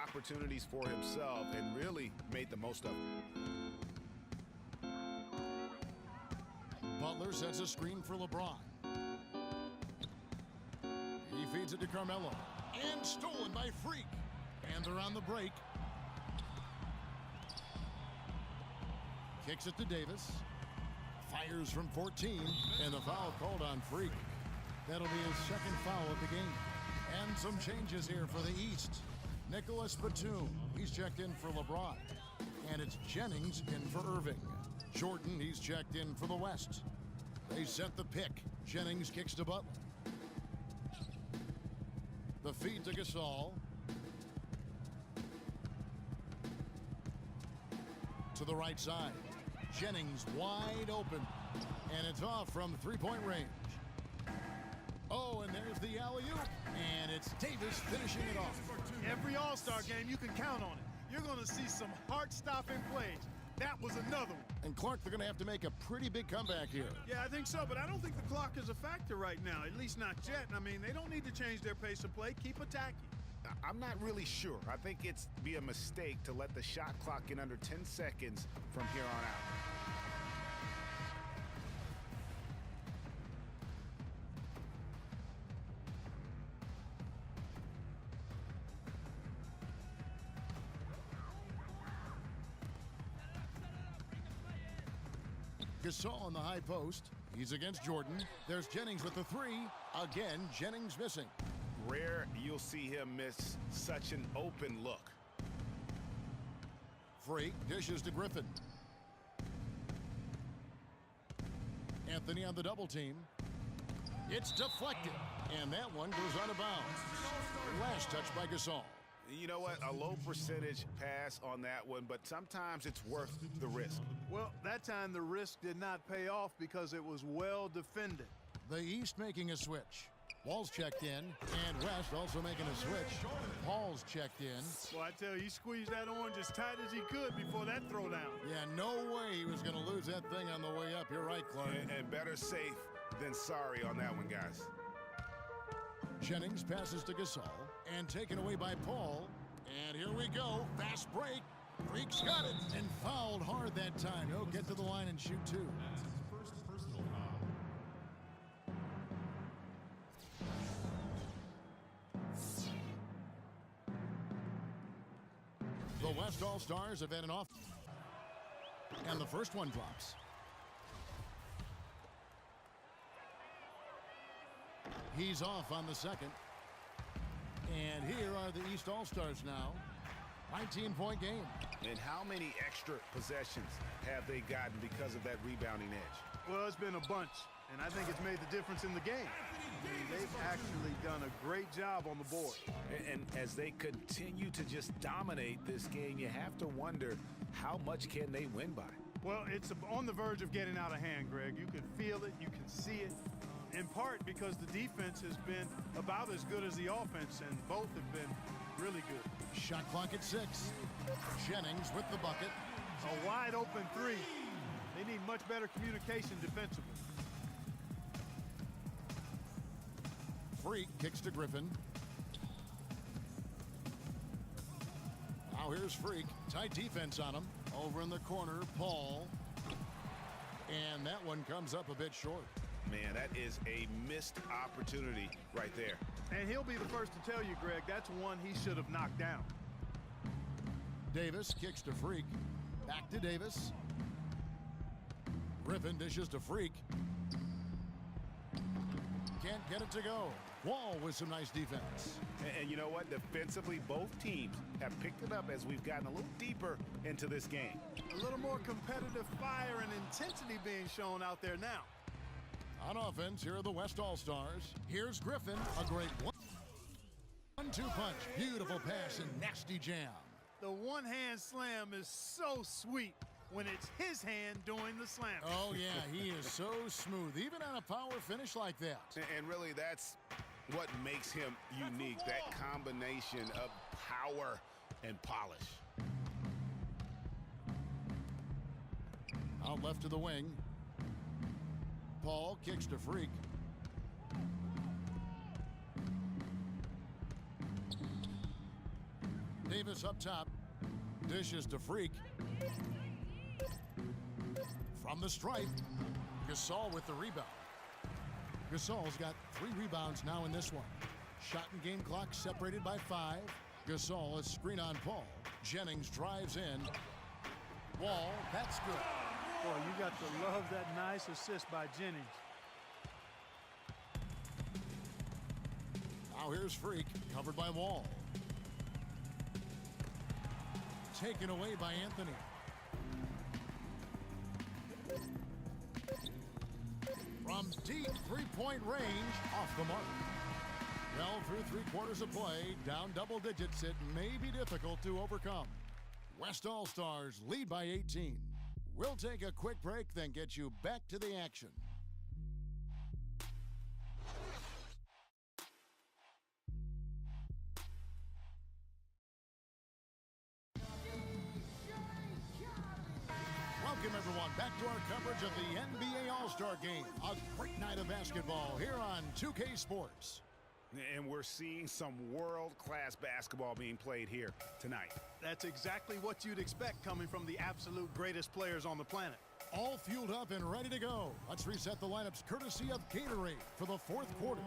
opportunities for himself and really made the most of it. Butler sets a screen for LeBron. He feeds it to Carmelo. And stolen by Freak. And they're on the break. Kicks it to Davis. Fires from 14. And the foul called on Freak. That'll be his second foul of the game. And some changes here for the East. Nicholas Batum. He's checked in for LeBron. And it's Jennings in for Irving. Jordan, he's checked in for the West. They set the pick. Jennings kicks to Butler. The feed to Gasol. To the right side. Jennings wide open. And it's off from three-point range. Oh, and there's the alley-oop. And it's Davis finishing it off. Every All-Star game, you can count on it. You're going to see some heart-stopping plays. That was another one. And Clark, they're going to have to make a pretty big comeback here. Yeah, I think so, but I don't think the clock is a factor right now, at least not yet. I mean, they don't need to change their pace of play. Keep attacking. I'm not really sure. I think it's be a mistake to let the shot clock get under 10 seconds from here on out. Gasol on the high post. He's against Jordan. There's Jennings with the three. Again, Jennings missing. Rare you'll see him miss such an open look. Freak dishes to Griffin. Anthony on the double team. It's deflected. And that one goes out of bounds. Last touch by Gasol. You know what? A low percentage pass on that one, but sometimes it's worth the risk. Well, that time the risk did not pay off because it was well defended. The East making a switch. Wall's checked in, and West also making a switch. Paul's checked in. Well, I tell you, he squeezed that orange as tight as he could before that throwdown. Yeah, no way he was going to lose that thing on the way up. You're right, Clark. And better safe than sorry on that one, guys. Jennings passes to Gasol, and taken away by Paul. And here we go. Fast break. Freak's got it, and fouled hard that time. He'll get to the line and shoot two. The West All-Stars have had an off. And the first one drops. He's off on the second. And here are the East All-Stars now. 19-point game. And how many extra possessions have they gotten because of that rebounding edge? Well, it's been a bunch, and I think it's made the difference in the game. I mean, they've actually done a great job on the board. And as they continue to just dominate this game, you have to wonder, how much can they win by? Well, it's on the verge of getting out of hand, Greg. You can feel it, you can see it, in part because the defense has been about as good as the offense, and both have been really good. Shot clock at 6. Jennings with the bucket. A wide open three. They need much better communication defensively. Freak kicks to Griffin. Now here's Freak. Tight defense on him. Over in the corner, Paul. And that one comes up a bit short. Man, that is a missed opportunity right there. And he'll be the first to tell you, Greg, that's one he should have knocked down. Davis kicks to Freak. Back to Davis. Griffin dishes to Freak. Can't get it to go. Wall with some nice defense. And you know what? Defensively, both teams have picked it up as we've gotten a little deeper into this game. A little more competitive fire and intensity being shown out there now. On offense, here are the West All-Stars. Here's Griffin, a great 1-2 punch. Beautiful pass and nasty jam. The one-hand slam is so sweet when it's his hand doing the slam. Oh, yeah, he is so smooth, even on a power finish like that. And really, that's what makes him unique, that combination of power and polish. Out left to the wing. Paul kicks to Freak. Davis up top. Dishes to Freak. From the stripe, Gasol with the rebound. Gasol's got 3 rebounds now in this one. Shot and game clock separated by 5. Gasol, a screen on Paul. Jennings drives in. Wall, that's good. Boy, you got to love that nice assist by Jennings. Now here's Freak, covered by Wall. Taken away by Anthony. From deep three-point range, off the mark. Well, through 3 quarters of play, down double digits, it may be difficult to overcome. West All-Stars lead by 18. We'll take a quick break, then get you back to the action. Welcome, everyone, back to our coverage of the NBA All-Star Game. A great night of basketball here on 2K Sports. And we're seeing some world-class basketball being played here tonight. That's exactly what you'd expect coming from the absolute greatest players on the planet. All fueled up and ready to go. Let's reset the lineups courtesy of Gatorade for the 4th quarter.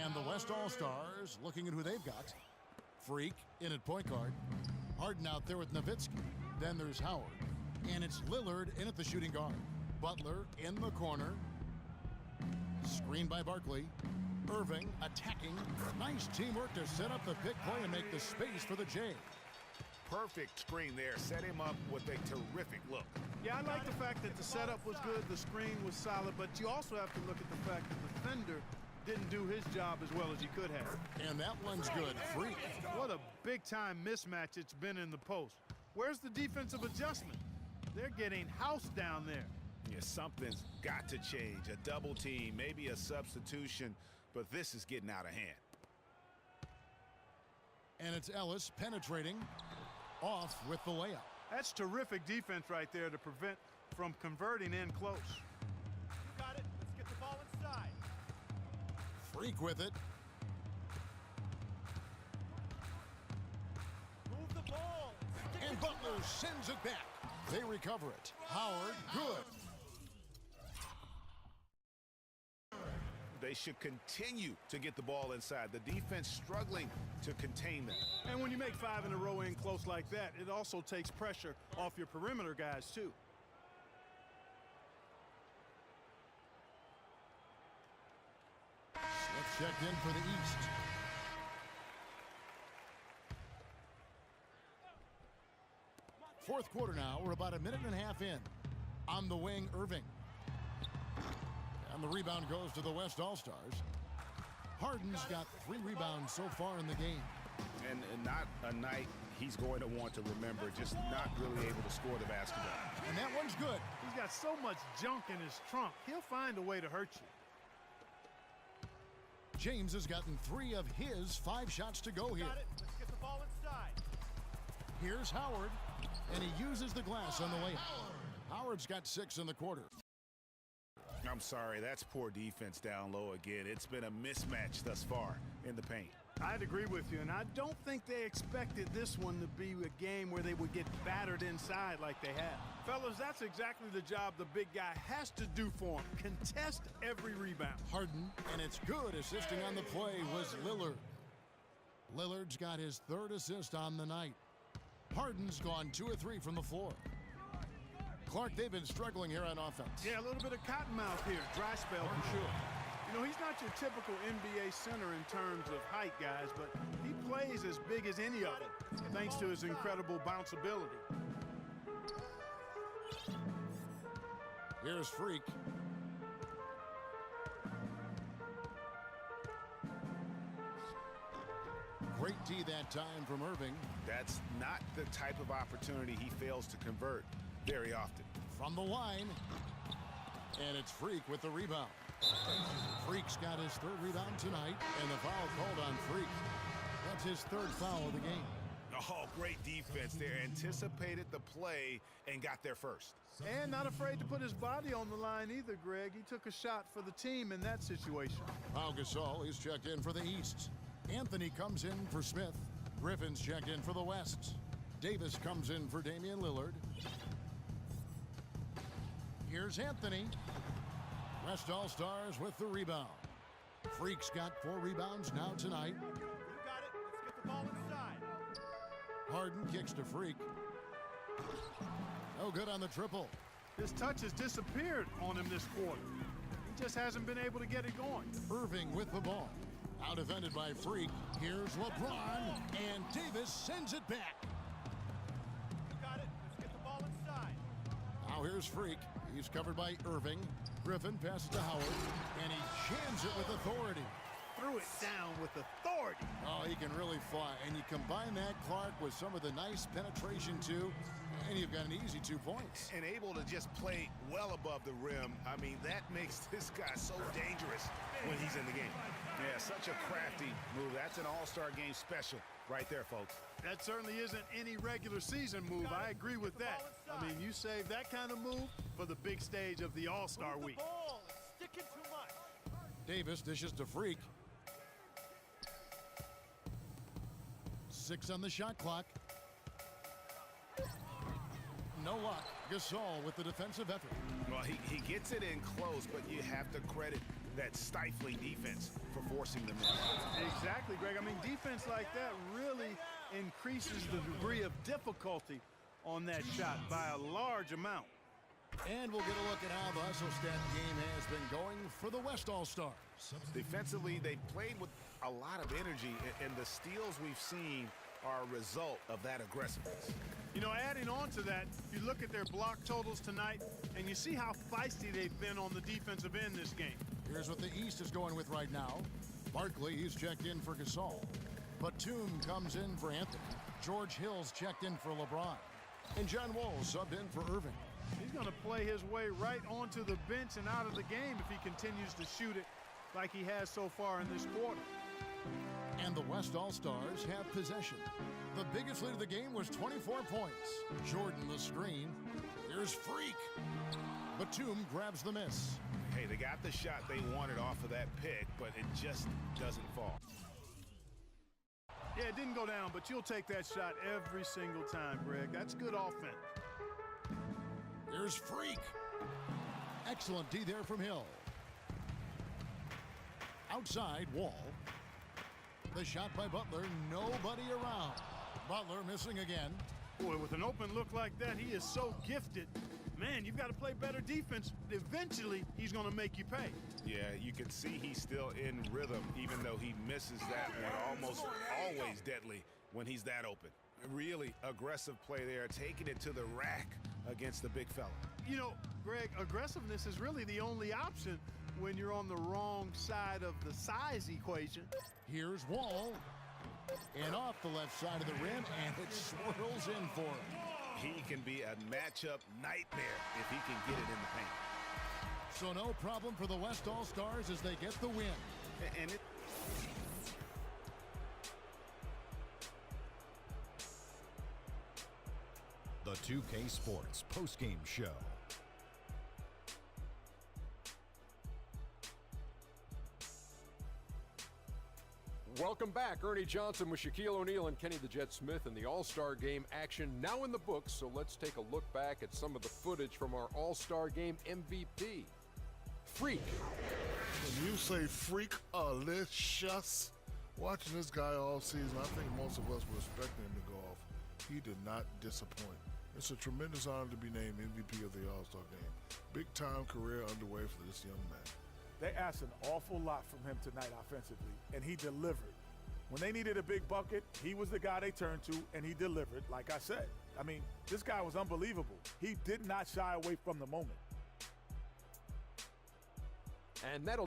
And the West All-Stars looking at who they've got. Freak in at point guard. Harden out there with Nowitzki. Then there's Howard. And it's Lillard in at the shooting guard. Butler in the corner. Screened by Barkley. Irving attacking. Nice teamwork to set up the pick play and make the space for the J. Perfect screen there. Set him up with a terrific look. Yeah, I like the fact that the setup was good, the screen was solid, but you also have to look at the fact that the defender didn't do his job as well as he could have. And that one's good. Freak. What a big-time mismatch it's been in the post. Where's the defensive adjustment? They're getting housed down there. Yeah, something's got to change. A double team, maybe a substitution, but this is getting out of hand. And it's Ellis penetrating. Off with the layup. That's terrific defense right there to prevent from converting in close. Got it. Let's get the ball inside. Freak with it. Move the ball. And Butler sends it back. They recover it. Howard, good. They should continue to get the ball inside. The defense struggling to contain them. And when you make 5 in a row in close like that, it also takes pressure off your perimeter guys, too. Smith checked in for the East. Fourth quarter now. We're about a minute and a half in. On the wing, Irving. And the rebound goes to the West All-Stars. Harden's got 3 rebounds so far in the game. And not a night he's going to want to remember, just not really able to score the basketball. And that one's good. He's got so much junk in his trunk. He'll find a way to hurt you. James has gotten 3 of his 5 shots to go here. Got it. Let's get the ball inside. Here's Howard, and he uses the glass on the layup. Howard's got 6 in the quarter. I'm sorry, that's poor defense down low again. It's been a mismatch thus far in the paint. I'd agree with you, and I don't think they expected this one to be a game where they would get battered inside like they have. Fellas, that's exactly the job the big guy has to do for him. Contest every rebound. Harden, and it's good. Assisting on the play was Lillard. Lillard's got his 3rd assist on the night. Harden's gone 2 of 3 from the floor. Clark, they've been struggling here on offense. Yeah, a little bit of cottonmouth here. Dry spell for sure. You know, he's not your typical NBA center in terms of height, guys, but he plays as big as any of them, thanks to his incredible bounceability. Here's Freak. Great D that time from Irving. That's not the type of opportunity he fails to convert very often. From the line, and it's Freak with the rebound. Freak's got his 3rd rebound tonight, and the foul called on Freak. That's his 3rd foul of the game. Oh, great defense there. Anticipated the play and got there first. And not afraid to put his body on the line either, Greg. He took a shot for the team in that situation. Pau Gasol is checked in for the East. Anthony comes in for Smith. Griffin's checked in for the West. Davis comes in for Damian Lillard. Here's Anthony. West All-Stars with the rebound. Freak's got 4 rebounds now tonight. You got it. Let's get the ball inside. Harden kicks to Freak. No good on the triple. His touch has disappeared on him this quarter. He just hasn't been able to get it going. Irving with the ball. Out defended by Freak. Here's LeBron, and Davis sends it back. You got it. Let's get the ball inside. Now here's Freak. He's covered by Irving. Griffin passes to Howard, and he jams it with authority. Threw it down with authority. Oh, he can really fly. And you combine that, Clark, with some of the nice penetration, too, and you've got an easy 2 points. And able to just play well above the rim. I mean, that makes this guy so dangerous when he's in the game. Yeah, such a crafty move. That's an all-star game special right there, folks. That certainly isn't any regular season move. I agree with that. I mean, you save that kind of move for the big stage of the All-Star Move the week. ball. It's sticking too much. Davis dishes to Freak. 6 on the shot clock. No luck. Gasol with the defensive effort. Well, he gets it in close, but you have to credit that stifling defense for forcing them in. Exactly, Greg. I mean, defense like that really increases the degree of difficulty on that shot by a large amount. And we'll get a look at how the hustle stat game has been going for the West All-Stars. Defensively, they played with a lot of energy, and the steals we've seen are a result of that aggressiveness. You know, adding on to that, you look at their block totals tonight, and you see how feisty they've been on the defensive end this game. Here's what the East is going with right now. Barkley, he's checked in for Gasol. Batum comes in for Anthony. George Hill's checked in for LeBron. And John Wall subbed in for Irving. He's going to play his way right onto the bench and out of the game if he continues to shoot it like he has so far in this quarter. And the West All-Stars have possession. The biggest lead of the game was 24 points. Jordan the screen. Here's Freak. Batum grabs the miss. Hey, they got the shot they wanted off of that pick, but it just doesn't fall. Yeah, it didn't go down, but you'll take that shot every single time, Greg. That's good offense. Here's Freak. Excellent D there from Hill. Outside, Wall. The shot by Butler, nobody around. Butler missing again. Boy, with an open look like that, he is so gifted. Man, you've got to play better defense. Eventually, he's going to make you pay. Yeah, you can see he's still in rhythm, even though he misses that one almost always deadly when he's that open. Really aggressive play there, taking it to the rack against the big fella. You know, Greg, aggressiveness is really the only option when you're on the wrong side of the size equation. Here's Wall. And off the left side of the rim, and it swirls in for him. He can be a matchup nightmare if he can get it in the paint. So no problem for the West All-Stars as they get the win. And it... The 2K Sports postgame show. Welcome back. Ernie Johnson with Shaquille O'Neal and Kenny the Jet Smith in the All-Star Game action now in the books. So let's take a look back at some of the footage from our All-Star Game MVP. Freak. When you say freak-alicious, watching this guy all season, I think most of us were expecting him to go off. He did not disappoint. It's a tremendous honor to be named MVP of the All-Star Game. Big-time career underway for this young man. They asked an awful lot from him tonight offensively, and he delivered. When they needed a big bucket, he was the guy they turned to, and he delivered, like I said. I mean, this guy was unbelievable. He did not shy away from the moment. And that'll